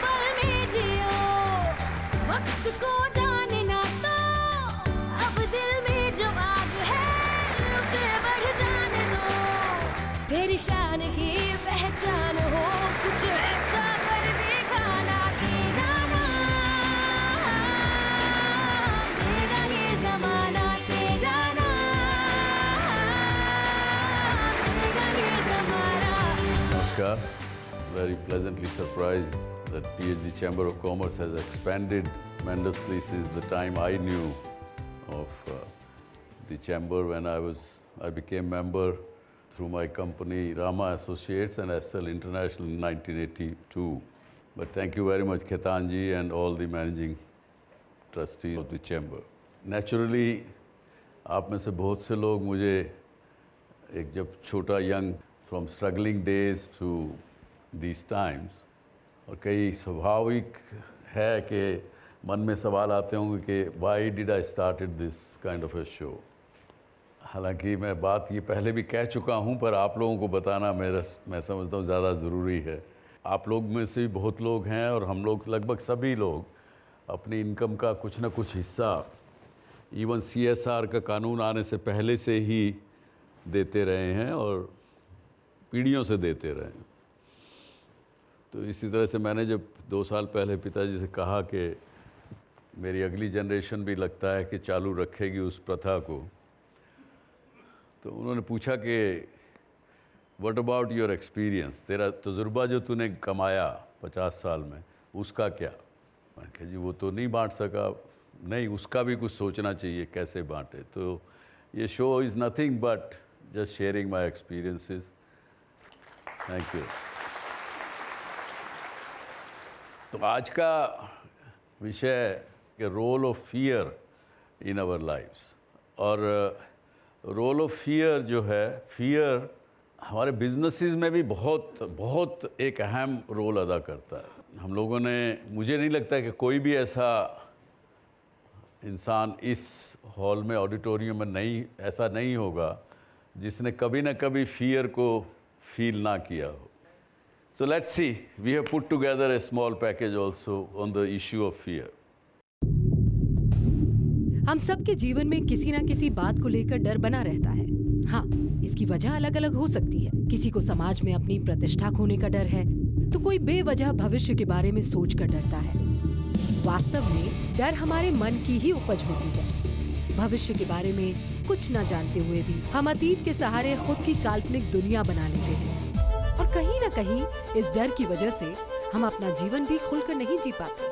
पल में जियो, वक्त को जानना तो अब दिल में जो आग है उसे बढ़ जाने दो। तेरी शान की पहचान हो, कुछ ऐसा कर दिखाना कि ना तेरा ये जमाना, तेरा ना तेरा ये जमाना। Namaskar. Very pleasantly surprised that PhD Chamber of Commerce has expanded tremendously since the time I knew of the chamber when I became member through my company Rama Associates and SL International in 1982. But thank you very much Khaitan ji and all the managing trustees of the chamber. Naturally, आप में से बहुत से लोग मुझे एक जब छोटा young from struggling days to these times, और कई स्वाभाविक है कि मन में सवाल आते होंगे कि why did I started this kind of a show। हालांकि मैं बात ये पहले भी कह चुका हूँ, पर आप लोगों को बताना मैं समझता हूँ ज़्यादा ज़रूरी है। आप लोग में से भी बहुत लोग हैं और हम लोग लगभग सभी लोग अपनी इनकम का कुछ ना कुछ हिस्सा इवन CSR का कानून आने से पहले से ही देते रहे हैं और पीढ़ियों से देते रहे हैं। तो इसी तरह से मैंने जब 2 साल पहले पिताजी से कहा कि मेरी अगली जनरेशन भी लगता है कि चालू रखेगी उस प्रथा को, तो उन्होंने पूछा कि व्हाट अबाउट योर एक्सपीरियंस, तेरा तजुर्बा जो तूने कमाया 50 साल में उसका क्या। मैं कहा जी वो तो नहीं बांट सका, नहीं उसका भी कुछ सोचना चाहिए कैसे बांटे। तो ये show is nothing but just sharing my experiences. Thank you. तो आज का विषय है role of fear in our lifes. और रोल ऑफ फियर जो है, फियर हमारे बिजनेसेस में भी बहुत एक अहम रोल अदा करता है। हम लोगों ने, मुझे नहीं लगता कि कोई भी ऐसा इंसान इस हॉल में ऑडिटोरियम में ऐसा नहीं होगा जिसने कभी ना कभी फियर को फील ना किया हो। So let's see, we have put together a small package also on the issue of fear. हम सबके जीवन में किसी ना किसी बात को लेकर डर बना रहता है। हाँ, इसकी वजह अलग अलग हो सकती है। किसी को समाज में अपनी प्रतिष्ठा खोने का डर है, तो कोई बेवजह भविष्य के बारे में सोच कर डरता है। वास्तव में डर हमारे मन की ही उपज होती है। भविष्य के बारे में कुछ न जानते हुए भी हम अतीत के सहारे खुद की काल्पनिक दुनिया बना लेते हैं, और कहीं न कहीं इस डर की वजह से हम अपना जीवन भी खुलकर नहीं जी पाते।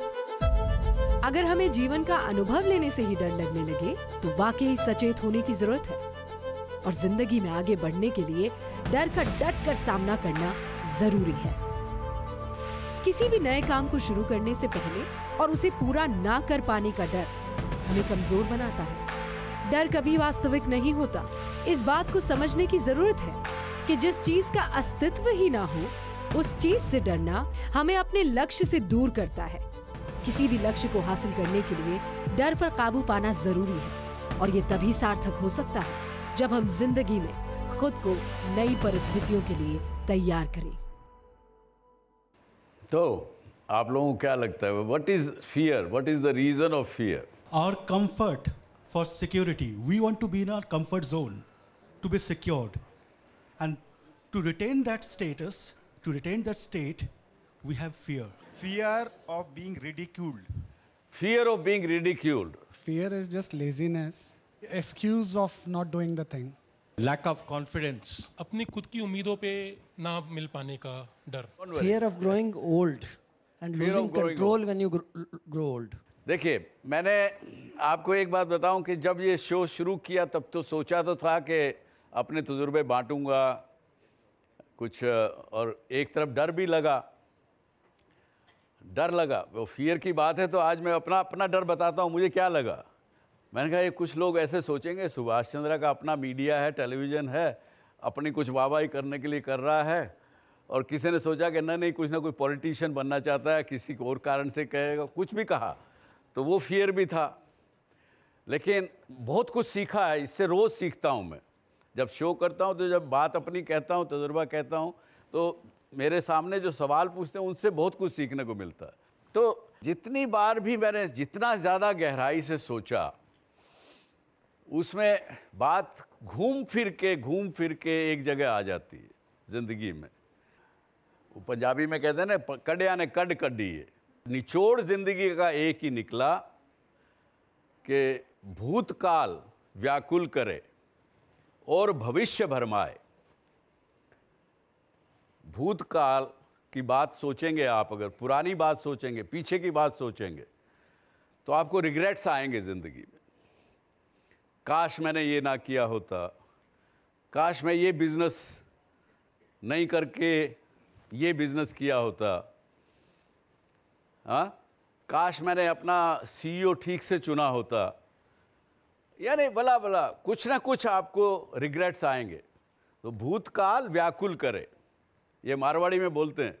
अगर हमें जीवन का अनुभव लेने से ही डर लगने लगे तो वाकई सचेत होने की जरूरत है, और जिंदगी में आगे बढ़ने के लिए डर का डट कर सामना करना जरूरी है। किसी भी नए काम को शुरू करने से पहले और उसे पूरा ना कर पाने का डर हमें कमजोर बनाता है। डर कभी वास्तविक नहीं होता। इस बात को समझने की जरूरत है कि जिस चीज का अस्तित्व ही ना हो, उस चीज से डरना हमें अपने लक्ष्य से दूर करता है। किसी भी लक्ष्य को हासिल करने के लिए डर पर काबू पाना जरूरी है, और ये तभी सार्थक हो सकता है जब हम जिंदगी में खुद को नई परिस्थितियों के लिए तैयार करें। तो आप लोगों को क्या लगता है, what is fear, what is the reason of fear? Our comfort for security. We want to be in our comfort zone, to be secured. And to retain that status, to retain that state, we have fear. Fear of being ridiculed. Fear of being ridiculed. Fear is just laziness, excuse of not doing the thing. Lack of confidence. अपनी खुद की उम्मीदों पे ना मिल पाने का डर। Fear of growing old and Fear of losing growing control when you grow old. देखिए, मैंने आपको एक बात बताऊं कि जब ये शो शुरू किया तब तो सोचा तो था कि अपने तजुर्बे बांटूंगा कुछ, और एक तरफ डर भी लगा। वो फियर की बात है, तो आज मैं अपना डर बताता हूँ मुझे क्या लगा। मैंने कहा ये कुछ लोग ऐसे सोचेंगे सुभाष चंद्र का अपना मीडिया है, टेलीविज़न है, अपनी कुछ वाहवाही करने के लिए कर रहा है, और किसी ने सोचा कि नहीं कुछ ना कोई पॉलिटिशियन बनना चाहता है, किसी को और कारण से कहेगा, कुछ भी कहा, तो वो फियर भी था। लेकिन बहुत कुछ सीखा है, इससे रोज़ सीखता हूँ मैं। जब शो करता हूँ तो जब बात अपनी कहता हूँ, तजुर्बा कहता हूँ, तो मेरे सामने जो सवाल पूछते हैं उनसे बहुत कुछ सीखने को मिलता है। तो जितनी बार भी मैंने जितना ज़्यादा गहराई से सोचा, उसमें बात घूम फिर के एक जगह आ जाती है ज़िंदगी में। वो पंजाबी में कहते हैं ना, कड़िया ने कड कड्डी है। निचोड़ ज़िंदगी का एक ही निकला कि भूतकाल व्याकुल करे और भविष्य भरमाए। भूतकाल की बात सोचेंगे आप, अगर पुरानी बात सोचेंगे, पीछे की बात सोचेंगे, तो आपको रिग्रेट्स आएंगे ज़िंदगी में। काश मैंने ये ना किया होता, काश मैं ये बिज़नेस नहीं करके ये बिज़नेस किया होता, हाँ, काश मैंने अपना CEO ठीक से चुना होता। यानी भला भला कुछ ना कुछ आपको रिग्रेट्स आएंगे। तो भूतकाल व्याकुल करे, ये मारवाड़ी में बोलते हैं,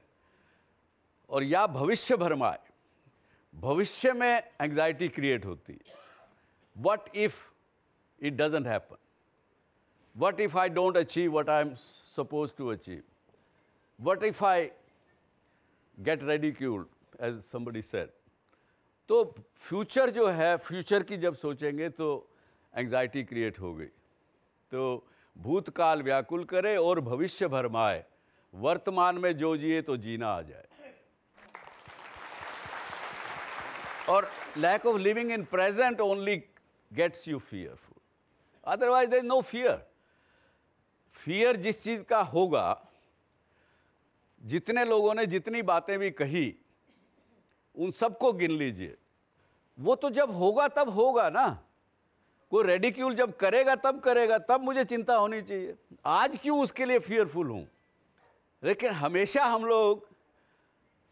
और या भविष्य भरमाए। भविष्य में एंग्जाइटी क्रिएट होती है। What if it doesn't happen, what if I don't achieve what I am suppose to achieve, what if I get ridiculed as somebody said. तो फ्यूचर जो है, फ्यूचर की जब सोचेंगे तो एंग्जाइटी क्रिएट हो गई। तो भूतकाल व्याकुल करे और भविष्य भरमाए, वर्तमान में जो जिए तो जीना आ जाए। और lack of living in present only gets you fearful, otherwise there is no fear. Fear जिस चीज का होगा, जितने लोगों ने जितनी बातें भी कही, उन सबको गिन लीजिए, वो तो जब होगा तब होगा ना। कोई रेडिक्यूल जब करेगा तब करेगा, तब मुझे चिंता होनी चाहिए। आज क्यों उसके लिए फियरफुल हूं? लेकिन हमेशा हम लोग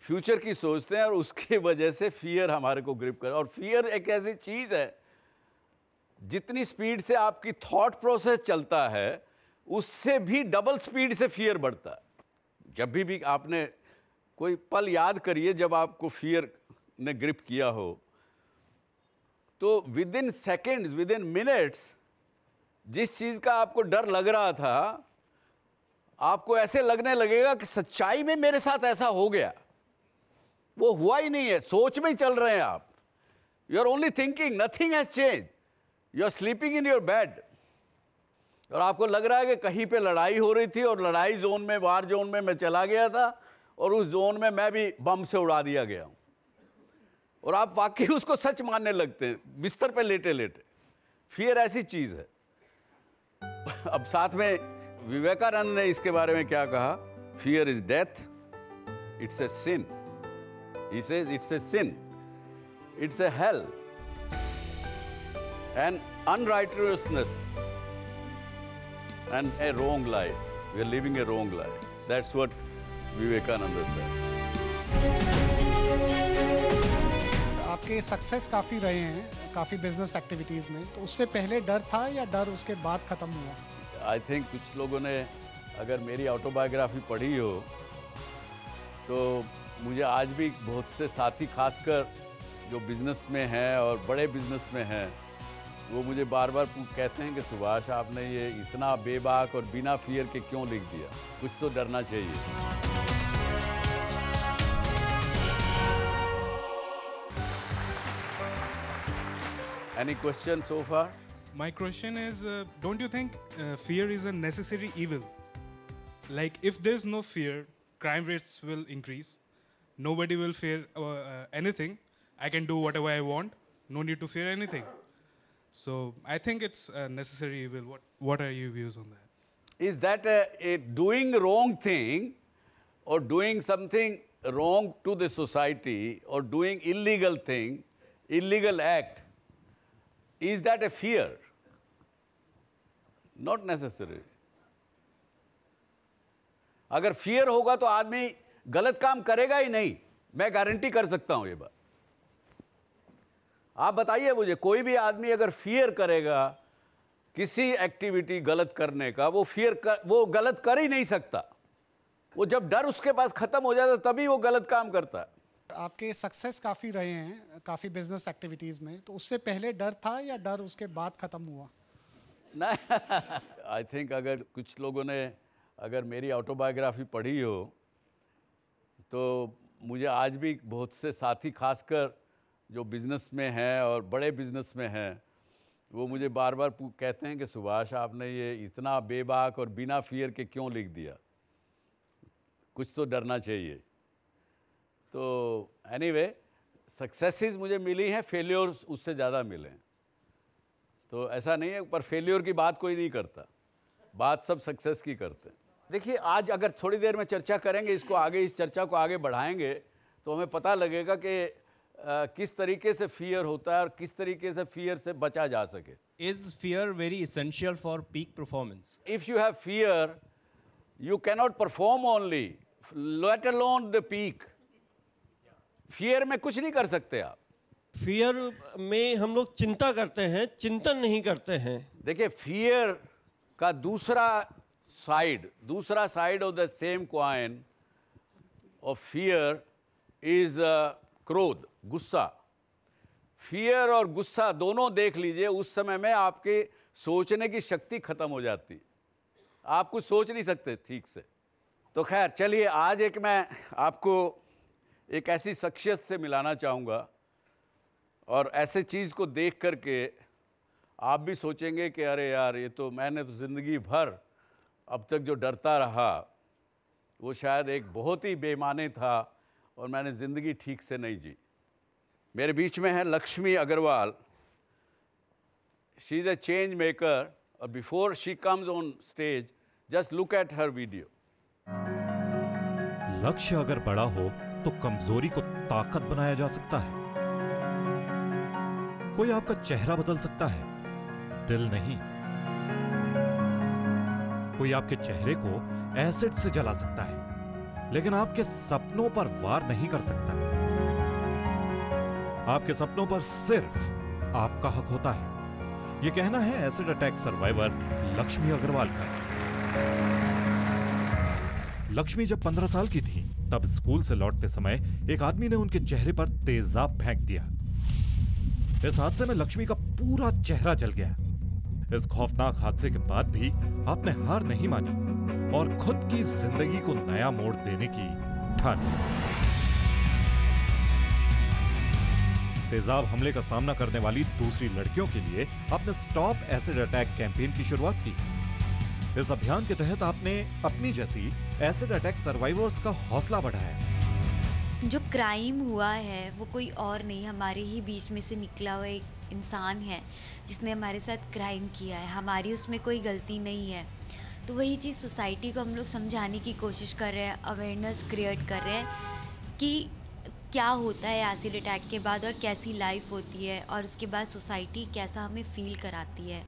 फ्यूचर की सोचते हैं और उसकी वजह से फियर हमारे को ग्रिप कर। और फियर एक ऐसी चीज है, जितनी स्पीड से आपकी थॉट प्रोसेस चलता है, उससे भी डबल स्पीड से फियर बढ़ता है। जब भी आपने कोई पल याद करिए जब आपको फियर ने ग्रिप किया हो, तो with in seconds, with in minutes, जिस चीज का आपको डर लग रहा था, आपको ऐसे लगने लगेगा कि सच्चाई में मेरे साथ ऐसा हो गया। वो हुआ ही नहीं है, सोच में ही चल रहे हैं आप। You are only thinking, nothing has change. You are sleeping in your bed और आपको लग रहा है कि कहीं पे लड़ाई हो रही थी और लड़ाई जोन में, वार जोन में मैं चला गया था और उस जोन में मैं भी बम से उड़ा दिया गया हूं। और आप वाकई उसको सच मानने लगते हैं बिस्तर पे लेटे लेटे। फियर ऐसी चीज है। अब साथ में विवेकानंद ने इसके बारे में क्या कहा? Fear is death, it's a sin. He says it's a sin, it's a hell and unrighteousness and a wrong life. We are living a wrong life. That's what Vivekananda said. आपके सक्सेस काफ़ी रहे हैं, काफ़ी business activities में, तो उससे पहले डर था या डर उसके बाद ख़त्म हुआ? आई थिंक कुछ लोगों ने अगर मेरी ऑटोबायोग्राफी पढ़ी हो तो मुझे आज भी बहुत से साथी, खासकर जो बिजनेस में हैं और बड़े बिजनेस में हैं, वो मुझे बार बार कहते हैं कि सुभाष, आपने ये इतना बेबाक और बिना फियर के क्यों लिख दिया? कुछ तो डरना चाहिए। Any questions so far? My question is, don't you think fear is a necessary evil? Like, if there's no fear, crime rates will increase. Nobody will fear anything. I can do whatever I want. No need to fear anything. So I think it's a necessary evil. What are your views on that? Is that a doing wrong thing or doing something wrong to the society or doing illegal thing, illegal act, is that a fear? Not necessary. अगर fear होगा तो आदमी गलत काम करेगा ही नहीं, मैं guarantee कर सकता हूं ये बात। आप बताइए मुझे, कोई भी आदमी अगर फियर करेगा किसी एक्टिविटी गलत करने का, वो गलत कर ही नहीं सकता। वो जब डर उसके पास खत्म हो जाता तभी वो गलत काम करता है। आपके सक्सेस काफ़ी रहे हैं, काफ़ी बिजनेस एक्टिविटीज़ में, तो उससे पहले डर था या डर उसके बाद ख़त्म हुआ? नहीं, आई थिंक अगर कुछ लोगों ने अगर मेरी ऑटोबायोग्राफी पढ़ी हो तो मुझे आज भी बहुत से साथी खासकर जो बिज़नेस में हैं और बड़े बिज़नेस में हैं, वो मुझे बार बार कहते हैं कि सुभाष आपने ये इतना बेबाक और बिना फियर के क्यों लिख दिया, कुछ तो डरना चाहिए। तो एनीवे सक्सेसेस मुझे मिली हैं, फेलियर्स उससे ज़्यादा मिले हैं। तो ऐसा नहीं है, पर फेलियर की बात कोई नहीं करता, बात सब सक्सेस की करते हैं। देखिए आज अगर थोड़ी देर में चर्चा करेंगे इसको आगे, इस चर्चा को आगे बढ़ाएंगे तो हमें पता लगेगा कि किस तरीके से फियर होता है और किस तरीके से फियर से बचा जा सके। Is fear very essential for peak performance? If you have fear, you cannot perform only, let alone the peak. Fear में कुछ नहीं कर सकते आप। फियर में हम लोग चिंता करते हैं, चिंतन नहीं करते हैं। देखिए फियर का दूसरा side of the same coin of fear is क्रोध, गुस्सा। फियर और गुस्सा दोनों देख लीजिए, उस समय में आपके सोचने की शक्ति खत्म हो जाती, आप कुछ सोच नहीं सकते ठीक से। तो खैर चलिए, आज मैं आपको एक ऐसी शख्सियत से मिलाना चाहूँगा और ऐसे चीज़ को देख करके आप भी सोचेंगे कि अरे यार, ये तो मैंने तो ज़िंदगी भर अब तक जो डरता रहा वो शायद एक बहुत ही बेमाने था और मैंने ज़िंदगी ठीक से नहीं जी। मेरे बीच में है Lakshmi Agarwal. She is a change maker और before she comes on stage, just look at her video. लक्ष्य अगर बड़ा हो तो कमजोरी को ताकत बनाया जा सकता है। कोई आपका चेहरा बदल सकता है, दिल नहीं। कोई आपके चेहरे को एसिड से जला सकता है, लेकिन आपके सपनों पर वार नहीं कर सकता। आपके सपनों पर सिर्फ आपका हक होता है। यह कहना है acid attack survivor Lakshmi Agrawal का। लक्ष्मी जब 15 साल की थी तब स्कूल से लौटते समय एक आदमी ने उनके चेहरे पर तेजाब फेंक दिया। इस हादसे में लक्ष्मी का पूरा चेहरा जल गया। इस खौफनाक हादसे के बाद भी आपने हार नहीं मानी और खुद की जिंदगी को नया मोड़ देने की ठानी। तेजाब हमले का सामना करने वाली दूसरी लड़कियों के लिए आपने स्टॉप एसिड अटैक कैंपेन की शुरुआत की। इस अभियान के तहत आपने अपनी जैसी एसिड अटैक सर्वाइवर्स का हौसला बढ़ाया। जो क्राइम हुआ है वो कोई और नहीं, हमारे ही बीच में से निकला हुआ एक इंसान है जिसने हमारे साथ क्राइम किया है। हमारी उसमें कोई गलती नहीं है। तो वही चीज़ सोसाइटी को हम लोग समझाने की कोशिश कर रहे हैं, अवेयरनेस क्रिएट कर रहे हैं कि क्या होता है एसिड अटैक के बाद और कैसी लाइफ होती है और उसके बाद सोसाइटी कैसा हमें फील कराती है।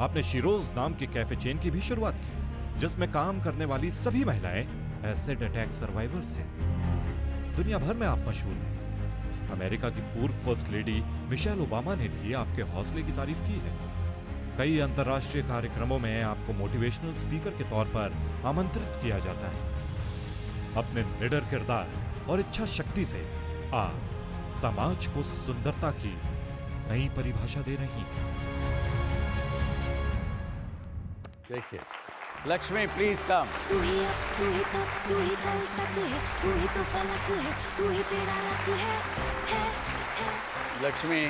आपने शिरोज नाम के कैफे चेन की भी शुरुआत की, जिसमें काम करने वाली सभी महिलाएं एसिड अटैक सर्वाइवर्स हैं। दुनिया भर में आप मशहूर हैं। अमेरिका की पूर्व फर्स्ट लेडी मिशेल ओबामा ने भी आपके हौसले की तारीफ की है। कई अंतर्राष्ट्रीय कार्यक्रमों में आपको मोटिवेशनल स्पीकर के तौर पर आमंत्रित किया जाता है। अपने निडर किरदार और इच्छा शक्ति से आप समाज को सुंदरता की नई परिभाषा दे रही हैं। देखिए लक्ष्मी, प्लीज कम। तू ही तो फलक है, तू ही तेरा रख है। लक्ष्मी,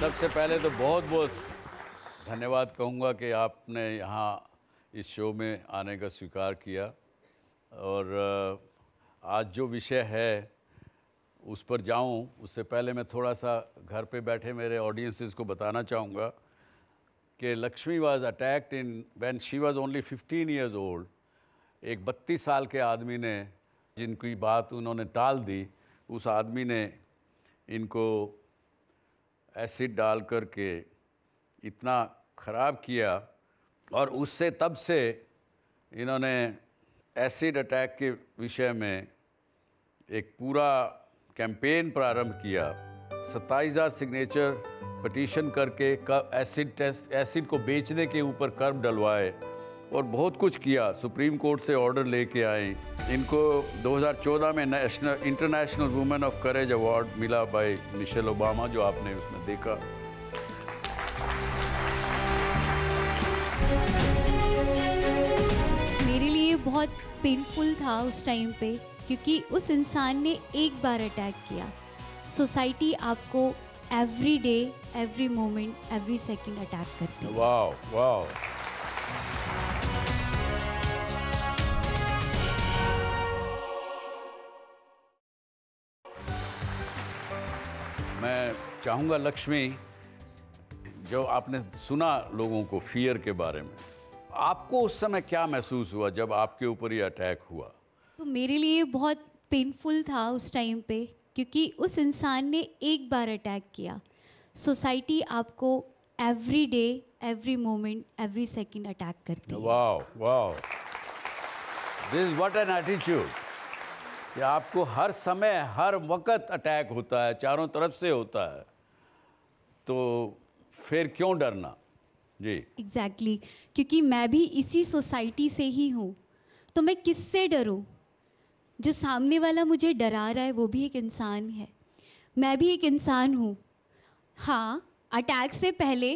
सबसे पहले तो बहुत बहुत धन्यवाद कहूँगा कि आपने यहाँ इस शो में आने का स्वीकार किया और आज जो विषय है उस पर जाऊँ उससे पहले मैं थोड़ा सा घर पे बैठे मेरे ऑडियंसेस को बताना चाहूँगा कि Lakshmi was attacked in when she was only 15 years old। एक 32 साल के आदमी ने, जिनकी बात उन्होंने टाल दी, उस आदमी ने इनको एसिड डाल कर के इतना ख़राब किया और उससे तब से इन्होंने एसिड अटैक के विषय में एक पूरा कैंपेन प्रारंभ किया। 27,000 सिग्नेचर पटिशन करके एसिड को बेचने के ऊपर कर्ब डलवाए और बहुत कुछ किया। सुप्रीम कोर्ट से ऑर्डर लेके आए। इनको 2014 में international women of courage award मिला बाय मिशेल ओबामा, जो आपने उसमें देखा। मेरे लिए बहुत पेनफुल था उस टाइम पे, क्योंकि उस इंसान ने एक बार अटैक किया। सोसाइटी आपको every day, every moment, every second attack करती है। Wow wow. मैं चाहूँगा लक्ष्मी, जो आपने सुना लोगों को फियर के बारे में, आपको उस समय क्या महसूस हुआ जब आपके ऊपर ये अटैक हुआ? तो मेरे लिए बहुत पेनफुल था उस टाइम पे, क्योंकि उस इंसान ने एक बार अटैक किया। सोसाइटी आपको every day, every moment, every second attack करती है। Wow wow, this is what an attitude, कि आपको हर समय हर वक्त अटैक होता है, चारों तरफ से होता है, तो फिर क्यों डरना? जी एग्जैक्टली, क्योंकि मैं भी इसी सोसाइटी से ही हूँ, तो मैं किससे डरूँ? जो सामने वाला मुझे डरा रहा है वो भी एक इंसान है, मैं भी एक इंसान हूँ। हाँ, अटैक से पहले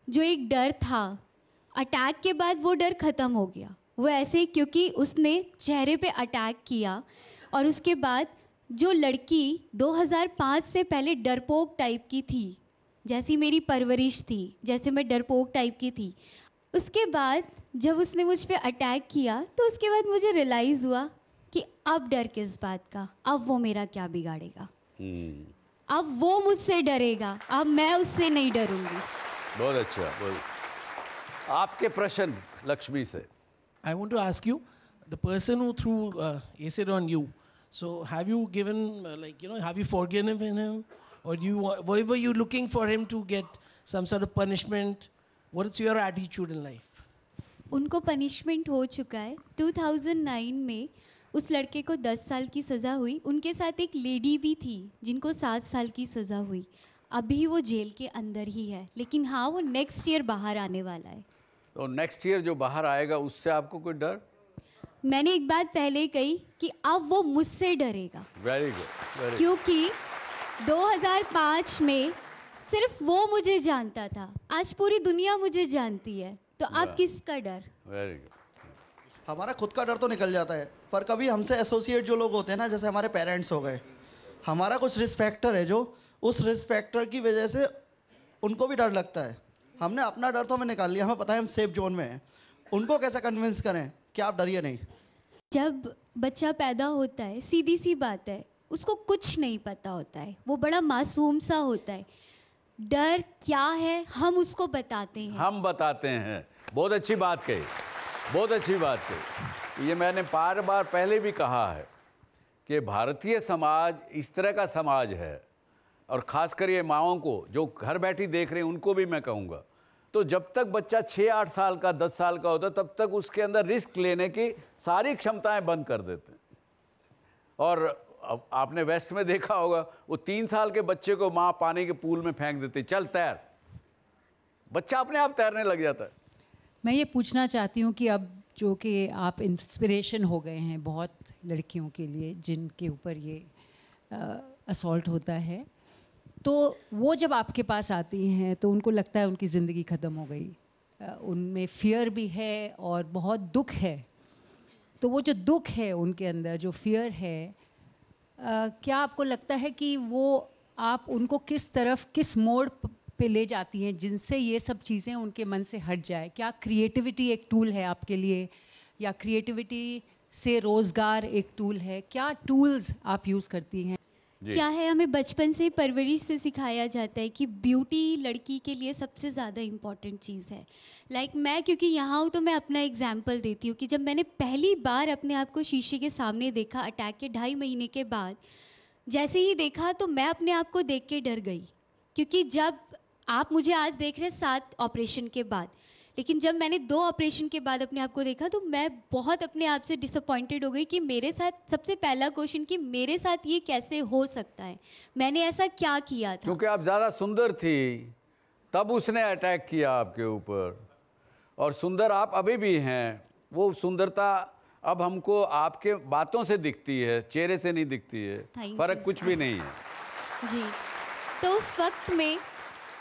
जो एक डर था, अटैक के बाद वो डर ख़त्म हो गया। वो ऐसे क्योंकि उसने चेहरे पे अटैक किया, और उसके बाद जो लड़की 2005 से पहले डरपोक टाइप की थी, जैसी मेरी परवरिश थी, जैसे मैं डरपोक टाइप की थी, उसके बाद जब उसने मुझ पे अटैक किया तो उसके बाद मुझे रियलाइज़ हुआ कि अब डर किस बात का, अब वो मेरा क्या बिगाड़ेगा, अब वो मुझसे डरेगा, अब मैं उससे नहीं डरूंगी। बहुत अच्छा, बहुत। आपके प्रश्न लक्ष्मी से। I want to ask you, the person who threw acid on you, so have you given, have you forgiven him? Or were you looking for him to get some sort of punishment? What is your attitude in life? उनको punishment हो चुका है। 2009 में उस लड़के को 10 साल की सज़ा हुई। उनके साथ एक लेडी भी थी जिनको 7 साल की सज़ा हुई। अभी वो जेल के अंदर ही है, लेकिन हाँ, वो नेक्स्ट ईयर बाहर आने वाला है। तो नेक्स्ट ईयर जो बाहर आएगा उससे आपको कोई डर? मैंने एक बात पहले कही कि अब वो मुझसे डरेगा। Very good. क्योंकि 2005 में सिर्फ वो मुझे जानता था, आज पूरी दुनिया मुझे जानती है, तो अब किसका डर? Very good. हमारा खुद का डर तो निकल जाता है, पर कभी हमसे एसोसिएट जो लोग होते हैं ना, जैसे हमारे पेरेंट्स हो गए, हमारा कुछ रिस्पेक्टर है जो उस रिस्पेक्टर की वजह से उनको भी डर लगता है। हमने अपना डर तो हमें निकाल लिया, हमें पता है हम सेफ जोन में हैं, उनको कैसे कन्विंस करें कि आप डरिए नहीं? जब बच्चा पैदा होता है, सीधी सी बात है, उसको कुछ नहीं पता होता है, वो बड़ा मासूम सा होता है। डर क्या है हम उसको बताते हैं, हम बताते हैं। बहुत अच्छी बात कही, बहुत अच्छी बात कही। ये मैंने बार बार पहले भी कहा है कि भारतीय समाज इस तरह का समाज है, और ख़ासकर ये माँओं को जो घर बैठी देख रहे हैं उनको भी मैं कहूँगा, तो जब तक बच्चा 6-8 साल का 10 साल का होता तब तक उसके अंदर रिस्क लेने की सारी क्षमताएं बंद कर देते हैं। और अब आपने वेस्ट में देखा होगा, वो 3 साल के बच्चे को माँ पानी के पूल में फेंक देती, चल तैर, बच्चा अपने आप तैरने लग जाता है। मैं ये पूछना चाहती हूँ कि अब जो कि आप इंस्पिरेशन हो गए हैं बहुत लड़कियों के लिए जिनके ऊपर ये असॉल्ट होता है, तो वो जब आपके पास आती हैं तो उनको लगता है उनकी ज़िंदगी ख़त्म हो गई, उनमें फियर भी है और बहुत दुख है। तो वो जो दुख है उनके अंदर, जो फियर है, क्या आपको लगता है कि वो आप उनको किस तरफ, किस मोड़ पे ले जाती हैं जिनसे ये सब चीज़ें उनके मन से हट जाए? क्या क्रिएटिविटी एक टूल है आपके लिए, या क्रिएटिविटी से रोज़गार एक टूल है? क्या टूल्स आप यूज़ करती हैं? क्या है, हमें बचपन से परवरिश से सिखाया जाता है कि ब्यूटी लड़की के लिए सबसे ज़्यादा इम्पॉर्टेंट चीज़ है। मैं क्योंकि यहाँ हूँ तो मैं अपना एग्जाम्पल देती हूँ कि जब मैंने पहली बार अपने आप को शीशे के सामने देखा अटैक के 2.5 महीने के बाद, जैसे ही देखा तो मैं अपने आप को देख के डर गई। क्योंकि जब आप मुझे आज देख रहे हैं 7 ऑपरेशन के बाद, लेकिन जब मैंने 2 ऑपरेशन के बाद अपने आप को देखा तो मैं बहुत अपने आप से डिसअपॉइंटेड हो गई कि मेरे साथ, सबसे पहला क्वेश्चन कि मेरे साथ ये कैसे हो सकता है, मैंने ऐसा क्या किया था? क्योंकि आप ज़्यादा सुंदर थी तब उसने अटैक किया आपके ऊपर, और सुंदर आप अभी भी हैं। वो सुंदरता अब हमको आपके बातों से दिखती है, चेहरे से नहीं दिखती है, फ़र्क कुछ भी नहीं है। जी, तो उस वक्त में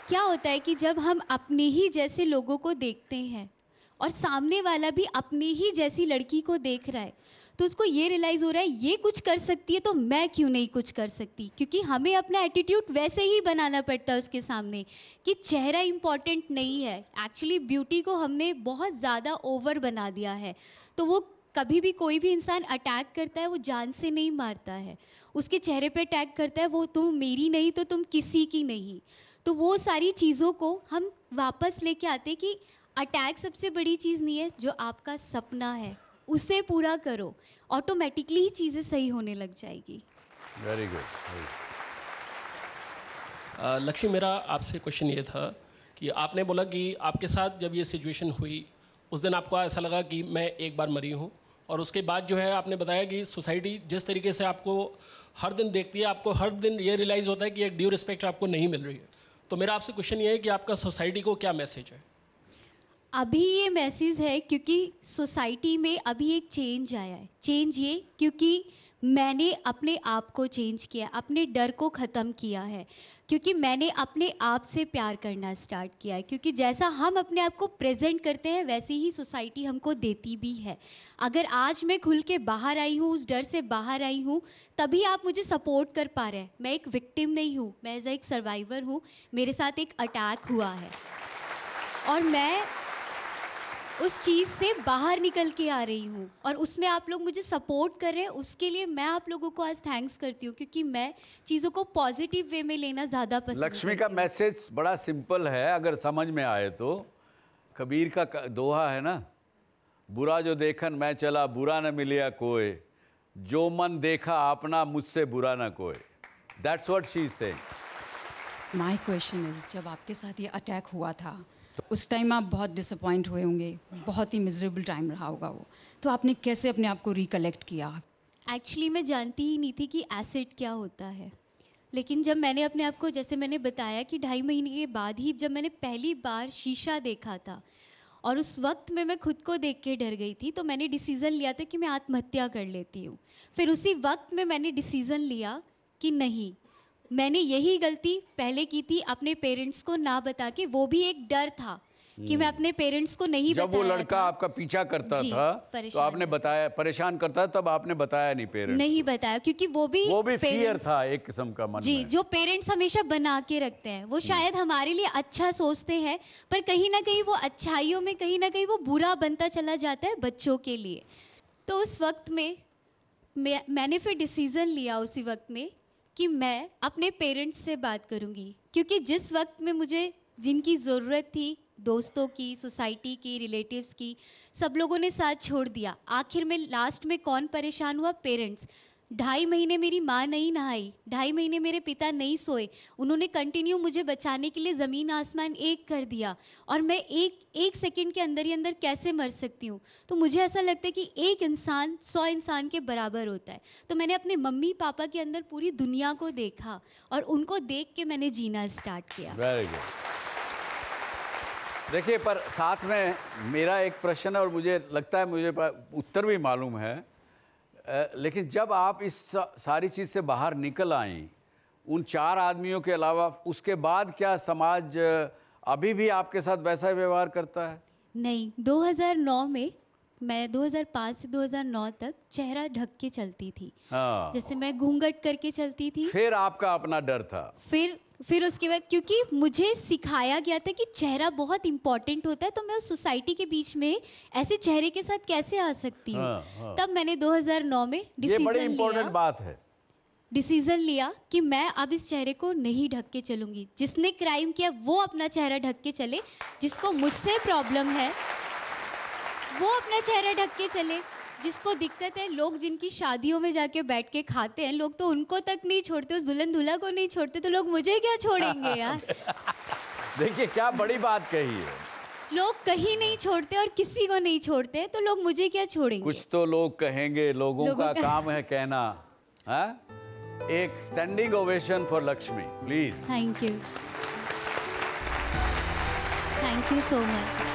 क्या होता है कि जब हम अपने ही जैसे लोगों को देखते हैं और सामने वाला भी अपनी ही जैसी लड़की को देख रहा है, तो उसको ये रियलाइज़ हो रहा है ये कुछ कर सकती है तो मैं क्यों नहीं कुछ कर सकती, क्योंकि हमें अपना एटीट्यूड वैसे ही बनाना पड़ता है उसके सामने कि चेहरा इम्पॉर्टेंट नहीं है। एक्चुअली ब्यूटी को हमने बहुत ज़्यादा ओवर बना दिया है। तो वो कभी भी कोई भी इंसान अटैक करता है वो जान से नहीं मारता है, उसके चेहरे पे अटैक करता है, वो तुम मेरी नहीं तो तुम किसी की नहीं। तो वो सारी चीज़ों को हम वापस लेके आते कि अटैक सबसे बड़ी चीज़ नहीं है, जो आपका सपना है उसे पूरा करो, ऑटोमेटिकली ही चीज़ें सही होने लग जाएगी। Very good. लक्ष्मी, मेरा आपसे क्वेश्चन ये था कि आपने बोला कि आपके साथ जब ये सिचुएशन हुई उस दिन आपको ऐसा लगा कि मैं एक बार मरी हूँ, और उसके बाद जो है आपने बताया कि सोसाइटी जिस तरीके से आपको हर दिन देखती है, आपको हर दिन ये रियलाइज़ होता है कि एक ड्यू रिस्पेक्ट आपको नहीं मिल रही है। तो मेरा आपसे क्वेश्चन ये है कि आपका सोसाइटी को क्या मैसेज है? अभी ये मैसेज है क्योंकि सोसाइटी में अभी एक चेंज आया है। चेंज ये क्योंकि मैंने अपने आप को चेंज किया, अपने डर को ख़त्म किया है, क्योंकि मैंने अपने आप से प्यार करना स्टार्ट किया है। क्योंकि जैसा हम अपने आप को प्रेजेंट करते हैं वैसे ही सोसाइटी हमको देती भी है। अगर आज मैं खुल के बाहर आई हूँ, उस डर से बाहर आई हूँ, तभी आप मुझे सपोर्ट कर पा रहे हैं। मैं एक विक्टिम नहीं हूँ, मैं एज एक सर्वाइवर हूँ। मेरे साथ एक अटैक हुआ है और मैं उस चीज़ से बाहर निकल के आ रही हूँ, और उसमें आप लोग मुझे सपोर्ट कर रहे हैं। उसके लिए मैं आप लोगों को आज थैंक्स करती हूँ, क्योंकि मैं चीज़ों को पॉजिटिव वे में लेना ज़्यादा पसंद लक्ष्मी का मैसेज बड़ा सिंपल है, अगर समझ में आए तो। कबीर का दोहा है ना, बुरा जो देखन मैं चला बुरा न मिलिया कोई, जो मन देखा अपना मुझसे बुरा न कोई। That's what she is saying. My question is, जब आपके साथ ये अटैक हुआ था उस टाइम आप बहुत डिसअपॉइंट हुए होंगे, बहुत ही मिजरेबल टाइम रहा होगा वो, तो आपने कैसे अपने आप को रिकलेक्ट किया? एक्चुअली मैं जानती ही नहीं थी कि एसिड क्या होता है, लेकिन जब मैंने अपने आप को, जैसे मैंने बताया कि 2.5 महीने के बाद ही जब मैंने पहली बार शीशा देखा था, और उस वक्त में मैं खुद को देख के डर गई थी, तो मैंने डिसीज़न लिया था कि मैं आत्महत्या कर लेती हूँ। फिर उसी वक्त में मैंने डिसीज़न लिया कि नहीं, मैंने यही गलती पहले की थी, अपने पेरेंट्स को ना बता के। वो भी एक डर था कि मैं अपने पेरेंट्स को नहीं बताया। जब वो लड़का आपका पीछा करता था तो आपने बताया, परेशान करता तब आपने बताया नहीं पेरेंट्स? नहीं बताया, क्योंकि वो भी फियर था एक किस्म का मन में। जो पेरेंट्स हमेशा बना के रखते हैं, वो शायद हमारे लिए अच्छा सोचते हैं, पर कहीं ना कहीं वो अच्छाइयों में कहीं ना कहीं वो बुरा बनता चला जाता है बच्चों के लिए। तो उस वक्त में मैंने फिर डिसीज़न लिया उसी वक्त में कि मैं अपने पेरेंट्स से बात करूंगी, क्योंकि जिस वक्त में मुझे जिनकी ज़रूरत थी, दोस्तों की, सोसाइटी की, रिलेटिव्स की, सब लोगों ने साथ छोड़ दिया। आखिर में लास्ट में कौन परेशान हुआ? पेरेंट्स। 2.5 महीने मेरी माँ नहीं नहाई, 2.5 महीने मेरे पिता नहीं सोए। उन्होंने कंटिन्यू मुझे बचाने के लिए ज़मीन आसमान एक कर दिया, और मैं एक सेकंड के अंदर ही अंदर कैसे मर सकती हूँ? तो मुझे ऐसा लगता है कि एक इंसान 100 इंसान के बराबर होता है। तो मैंने अपने मम्मी पापा के अंदर पूरी दुनिया को देखा, और उनको देख के मैंने जीना स्टार्ट किया। Very good. देखिए, पर साथ में मेरा एक प्रश्न है, और मुझे लगता है मुझे उत्तर भी मालूम है, लेकिन जब आप इस सारी चीज़ से बाहर निकल आई, उन 4 आदमियों के अलावा, उसके बाद क्या समाज अभी भी आपके साथ वैसा व्यवहार करता है? नहीं, 2009 में मैं 2005 से 2009 तक चेहरा ढक के चलती थी। हाँ। जैसे मैं घूंघट करके चलती थी। फिर आपका अपना डर था। फिर उसके बाद, क्योंकि मुझे सिखाया गया था कि चेहरा बहुत इंपॉर्टेंट होता है, तो मैं उस सोसाइटी के बीच में ऐसे चेहरे के साथ कैसे आ सकती हूँ। हाँ। तब मैंने 2009 में डिसीजन लिया कि मैं अब इस चेहरे को नहीं ढक के चलूंगी। जिसने क्राइम किया वो अपना चेहरा ढक के चले, जिसको मुझसे प्रॉब्लम है वो अपना चेहरा ढक के चले, जिसको दिक्कत है, लोग जिनकी शादियों में जाके बैठ के खाते हैं, लोग तो उनको तक नहीं छोड़ते, उस दुल्हन दूल्हा को नहीं छोड़ते, तो लोग मुझे क्या छोड़ेंगे यार। देखिए क्या बड़ी बात कही है। लोग कहीं नहीं छोड़ते और किसी को नहीं छोड़ते, तो लोग मुझे क्या छोड़ेंगे। कुछ तो लोग कहेंगे, लोगों का काम है कहना। हाँ, एक standing ovation for Lakshmi please. Thank you so much.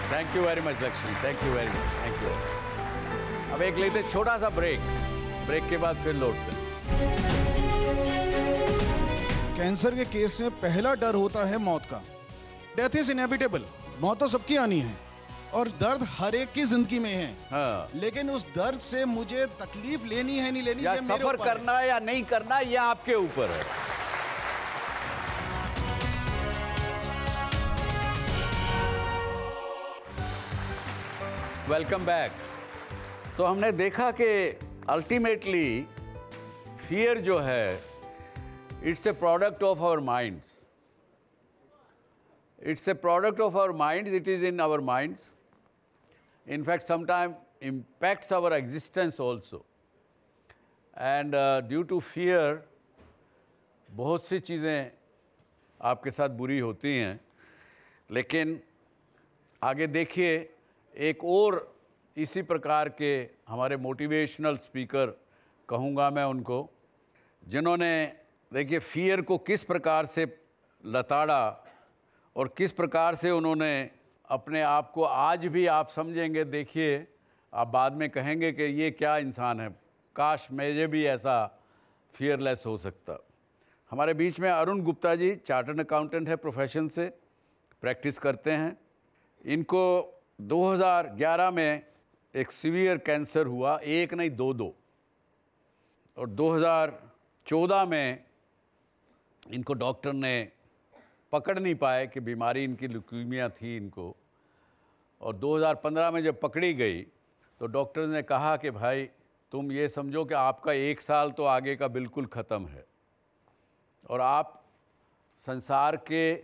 Thank you very much Lakshmi, thank you very much, thank you. अब एक लेते छोटा सा ब्रेक के बाद फिर लौटते। कैंसर के केस में पहला डर होता है मौत का। डेथ इज इनएविटेबल, मौत तो सबकी आनी है, और दर्द हर एक की जिंदगी में है। हाँ। लेकिन उस दर्द से मुझे तकलीफ लेनी है नहीं लेनी, या ये मेरे सफर ऊपर है। करना है या नहीं करना, ये आपके ऊपर है। Welcome back. तो हमने देखा कि अल्टीमेटली फियर जो है, it's a product of our minds. It's a product of our minds. It is in our minds. In fact, sometimes impacts our existence also. And due to fear, बहुत सी चीज़ें आपके साथ बुरी होती हैं। लेकिन आगे देखिए, एक और इसी प्रकार के हमारे मोटिवेशनल स्पीकर कहूँगा मैं उनको, जिन्होंने देखिए फियर को किस प्रकार से लताड़ा और किस प्रकार से उन्होंने अपने आप को, आज भी आप समझेंगे, देखिए आप बाद में कहेंगे कि ये क्या इंसान है, काश मुझे भी ऐसा फियरलेस हो सकता। हमारे बीच में अरुण गुप्ता जी, चार्टर्ड अकाउंटेंट है प्रोफेशन से, प्रैक्टिस करते हैं। इनको 2011 में एक सीवियर कैंसर हुआ, एक नहीं दो, और 2014 में इनको डॉक्टर ने पकड़ नहीं पाए कि बीमारी इनकी ल्यूकीमिया थी इनको, और 2015 में जब पकड़ी गई तो डॉक्टर ने कहा कि भाई तुम ये समझो कि आपका 1 साल तो आगे का बिल्कुल ख़त्म है, और आप संसार के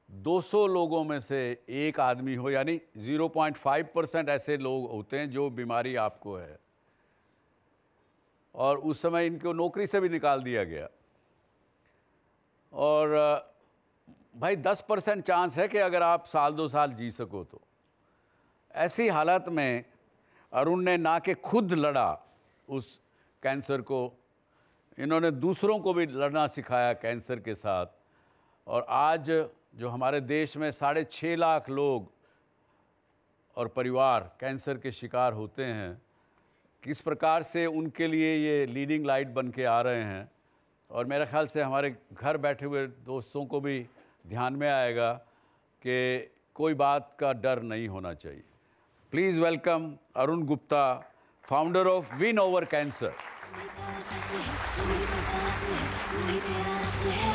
200 लोगों में से एक आदमी हो, यानी 0.5% ऐसे लोग होते हैं जो बीमारी आपको है। और उस समय इनको नौकरी से भी निकाल दिया गया। और भाई 10% चांस है कि अगर आप साल 2 साल जी सको तो। ऐसी हालत में अरुण ने ना कि खुद लड़ा उस कैंसर को, इन्होंने दूसरों को भी लड़ना सिखाया कैंसर के साथ। और आज जो हमारे देश में 6.5 लाख लोग और परिवार कैंसर के शिकार होते हैं, किस प्रकार से उनके लिए ये लीडिंग लाइट बन के आ रहे हैं। और मेरे ख्याल से हमारे घर बैठे हुए दोस्तों को भी ध्यान में आएगा कि कोई बात का डर नहीं होना चाहिए। Please welcome Arun Gupta, founder of win over cancer.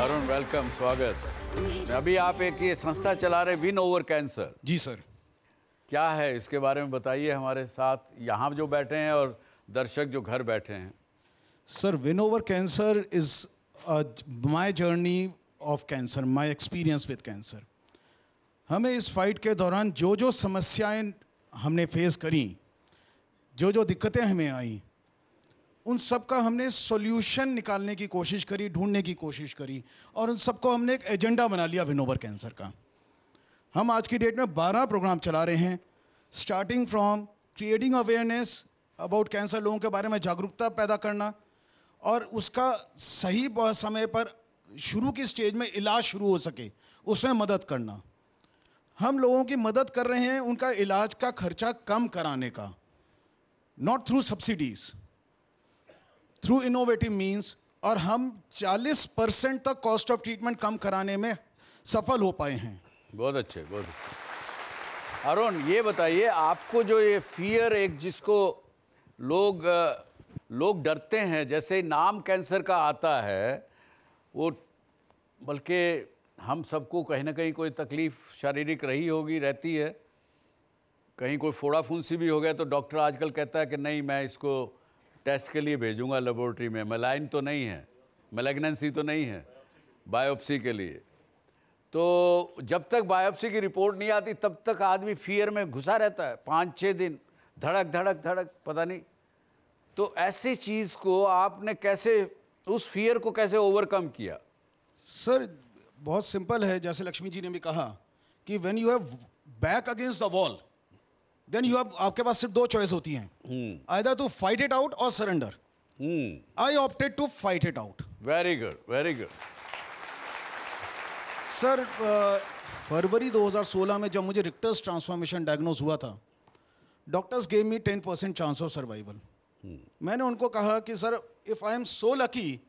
Arun welcome, स्वागत। अभी आप एक ये संस्था चला रहे विन ओवर कैंसर। जी सर। क्या है इसके बारे में बताइए हमारे साथ, यहाँ जो बैठे हैं और दर्शक जो घर बैठे हैं। Sir, win over cancer is my journey of cancer, my experience with cancer. हमें इस फाइट के दौरान जो जो समस्याएं हमने फेस करी, जो जो दिक्कतें हमें आई, उन सब का हमने सॉल्यूशन निकालने की कोशिश करी, ढूंढने की कोशिश करी, और उन सबको हमने एक एजेंडा बना लिया विन ओवर कैंसर का। हम आज की डेट में 12 प्रोग्राम चला रहे हैं, starting from creating awareness about cancer, लोगों के बारे में जागरूकता पैदा करना, और उसका सही समय पर शुरू की स्टेज में इलाज शुरू हो सके उसमें मदद करना। हम लोगों की मदद कर रहे हैं उनका इलाज का खर्चा कम कराने का, not through subsidies, through innovative means. और हम 40% तक कॉस्ट ऑफ ट्रीटमेंट कम कराने में सफल हो पाए हैं। बहुत अच्छे, बहुत अच्छे। अरुण ये बताइए, आपको जो ये फियर, एक जिसको लोग डरते हैं, जैसे नाम कैंसर का आता है, वो बल्कि हम सबको कहीं ना कहीं कोई तकलीफ़ शारीरिक रही होगी, रहती है। कहीं कोई फोड़ा फुंसी भी हो गया तो डॉक्टर आजकल कहता है कि नहीं, मैं इसको टेस्ट के लिए भेजूंगा लेबोरेटरी में, मेलाइन तो नहीं है, मैलिग्नेंसी तो नहीं है, बायोप्सी के लिए। तो जब तक बायोप्सी की रिपोर्ट नहीं आती तब तक आदमी फियर में घुसा रहता है, 5-6 दिन धड़क धड़क धड़क, पता नहीं। तो ऐसी चीज़ को आपने कैसे, उस फियर को कैसे ओवरकम किया? सर, बहुत सिंपल है। जैसे लक्ष्मी जी ने भी कहा कि when you have back against the wall, then you have, आपके पास सिर्फ 2 चॉइस होती हैं, either to fight it out और surrender. I opted to fight it out. Very good, very good. Sir, फरवरी 2016 में जब मुझे रिक्टर्स ट्रांसफॉर्मेशन डायग्नोज हुआ था, doctors gave me 10% chance of survival. मैंने उनको कहा कि sir, if I am so lucky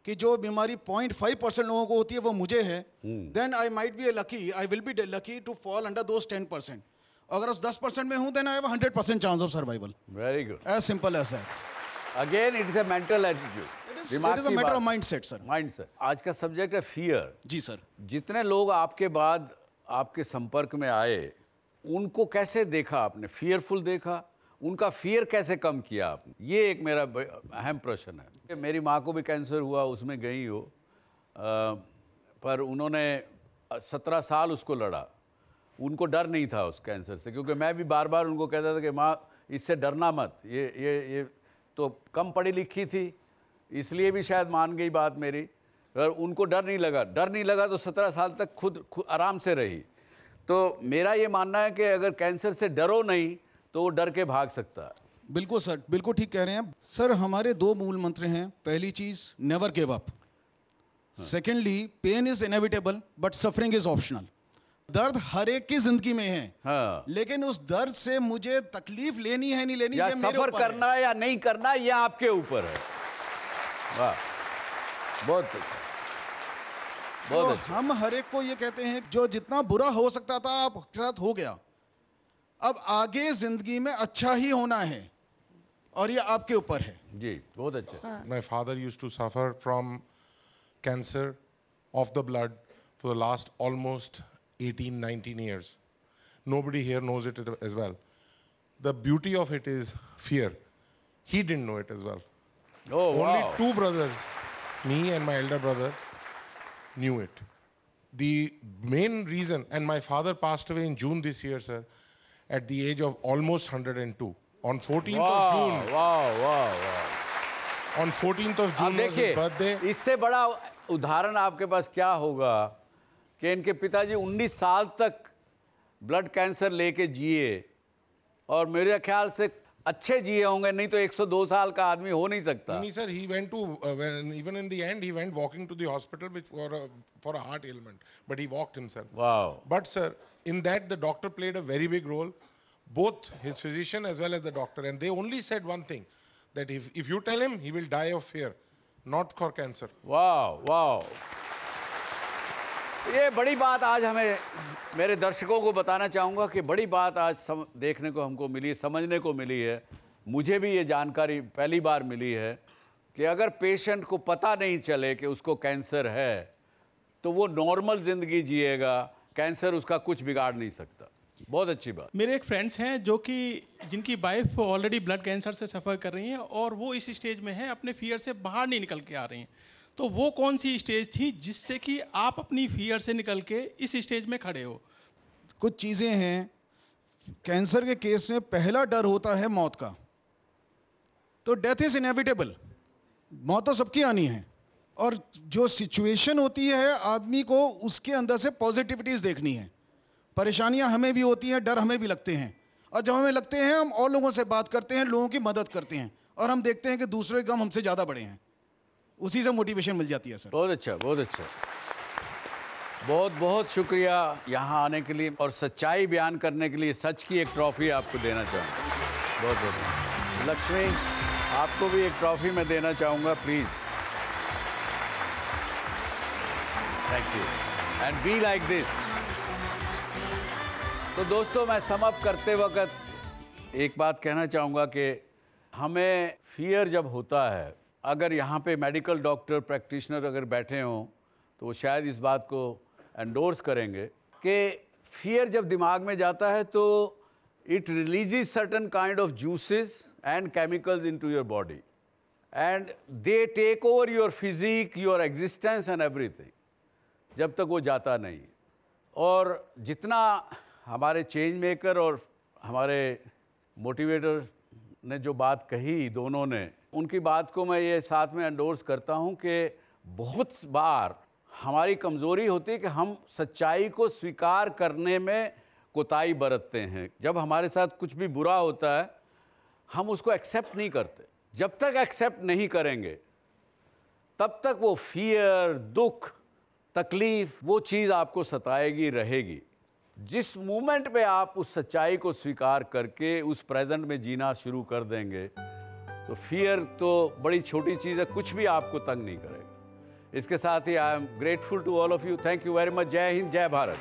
कि जो बीमारी 0.5% लोगों को होती है वो मुझे है, then I might be lucky, I will be lucky to fall under those 10%। अगर उस 10% में हूं, then I have 100% chance of survival. Very good. As simple as that. Again it is a mental attitude. It is a matter of mindset, sir. Mindset. आज का subject है fear. जी sir. जितने लोग आपके बाद आपके संपर्क में आए, उनको कैसे देखा आपने? फियरफुल देखा? उनका फियर कैसे कम किया आपने? ये एक मेरा अहम प्रश्न है. मेरी माँ को भी कैंसर हुआ, उसमें गई हो, पर उन्होंने 17 साल उसको लड़ा. उनको डर नहीं था उस कैंसर से, क्योंकि मैं भी बार बार उनको कहता था कि माँ इससे डरना मत, ये तो कम पढ़ी लिखी थी, इसलिए भी शायद मान गई बात मेरी. और उनको डर नहीं लगा तो 17 साल तक खुद आराम से रही. तो मेरा ये मानना है कि अगर कैंसर से डरो नहीं तो वो डर के भाग सकता है. बिल्कुल सर, बिल्कुल ठीक कह रहे हैं सर. हमारे 2 मूल मंत्र हैं. पहली चीज, never give up. Secondly, pain is inevitable but suffering is optional. दर्द हर एक की जिंदगी में है. हाँ. लेकिन उस दर्द से मुझे तकलीफ लेनी है नहीं लेनी, या ये मेरे सफर ऊपर करना है या नहीं करना, ये आपके ऊपर है. वाह, बहुत अच्छा. तो हम हर एक को ये कहते हैं, जो जितना बुरा हो सकता था आपके साथ हो गया, अब आगे जिंदगी में अच्छा ही होना है और ये आपके ऊपर है. जी, बहुत अच्छा. My father used to suffer from cancer of the blood for the last almost 18-19 years. Nobody here knows it as well. The beauty of it is fear. He didn't know it as well. Oh, Only wow. 2 brothers, me and my elder brother, knew it. The main reason, and my father passed away in June this year, sir, at the age of almost 102. On 14th of June. Wow. On 14th of June was his birthday. इससे बड़ा उदाहरण आपके पास क्या होगा कि इनके पिताजी 19 साल तक ब्लड कैंसर लेके जिए, और मेरे ख्याल से अच्छे जिए होंगे, नहीं तो 102 साल का आदमी हो नहीं सकता. No, sir, he went to, even in the end, he went walking to the hospital which for a heart ailment, but he walked himself. Wow. But sir, in that the doctor played a very big role, both his physician as well as the doctor, and they only said one thing, that if you tell him, he will die of fear, not for cancer. Wow. ये बड़ी बात आज हमें, मेरे दर्शकों को बताना चाहूँगा कि बड़ी बात आज देखने को हमको मिली, समझने को मिली है. मुझे भी ये जानकारी पहली बार मिली है कि अगर पेशेंट को पता नहीं चले कि उसको कैंसर है, तो वो नॉर्मल ज़िंदगी जिएगा, कैंसर उसका कुछ बिगाड़ नहीं सकता. बहुत अच्छी बात. मेरे एक फ्रेंड्स हैं जो कि जिनकी वाइफ ऑलरेडी ब्लड कैंसर से सफ़र कर रही हैं, और वो इस स्टेज में हैं, अपने फियर से बाहर नहीं निकल के आ रही हैं. तो वो कौन सी स्टेज थी जिससे कि आप अपनी फियर से निकल के इस स्टेज में खड़े हो? कुछ चीज़ें हैं. कैंसर के केस में पहला डर होता है मौत का. तो डेथ इज इनएविटेबल, मौत तो सबकी आनी है. और जो सिचुएशन होती है, आदमी को उसके अंदर से पॉजिटिविटीज़ देखनी है. परेशानियां हमें भी होती हैं, डर हमें भी लगते हैं, और जब हमें लगते हैं, हम और लोगों से बात करते हैं, लोगों की मदद करते हैं, और हम देखते हैं कि दूसरे के गम हमसे ज़्यादा बड़े हैं. उसी से मोटिवेशन मिल जाती है सर. बहुत अच्छा. बहुत शुक्रिया यहाँ आने के लिए और सच्चाई बयान करने के लिए. सच की एक ट्रॉफी आपको देना चाहूँगा. बहुत. लक्ष्मी, आपको भी एक ट्रॉफी मैं देना चाहूँगा, please. Thank you. And be like this. तो दोस्तों, मैं सम अप करते वक्त एक बात कहना चाहूँगा कि हमें फियर जब होता है, अगर यहाँ पे मेडिकल डॉक्टर प्रैक्टिशनर अगर बैठे हों तो वो शायद इस बात को एंडोर्स करेंगे कि फियर जब दिमाग में जाता है तो it releases certain kind of juices and chemicals into your body, and they take over your physique, your existence and everything, जब तक वो जाता नहीं. और जितना हमारे चेंज मेकर और हमारे मोटिवेटर ने जो बात कही, दोनों ने, उनकी बात को मैं ये साथ में एंडोर्स करता हूँ कि बहुत बार हमारी कमज़ोरी होती है कि हम सच्चाई को स्वीकार करने में कोताही बरतते हैं. जब हमारे साथ कुछ भी बुरा होता है, हम उसको एक्सेप्ट नहीं करते. जब तक एक्सेप्ट नहीं करेंगे, तब तक वो फियर, दुख, तकलीफ, वो चीज़ आपको सताएगी, रहेगी. जिस मोमेंट पे आप उस सच्चाई को स्वीकार करके उस प्रेजेंट में जीना शुरू कर देंगे, तो फियर तो बड़ी छोटी चीज़ है, कुछ भी आपको तंग नहीं करेगा. इसके साथ ही I am grateful to all of you. Thank you very much. जय हिंद, जय भारत.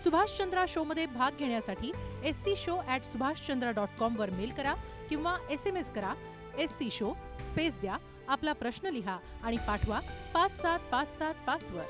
सुभाषचंद्रा शो मध्ये भाग घेण्यासाठी scShow@subhashchandra.com वर मेल करा किंवा SMS करा. SC शो स्पेस द्या, आपला प्रश्न लिहा आणि पाठवा 57575 वर.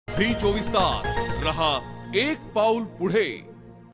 झी 24 तास रहा एक पाऊल पुढे.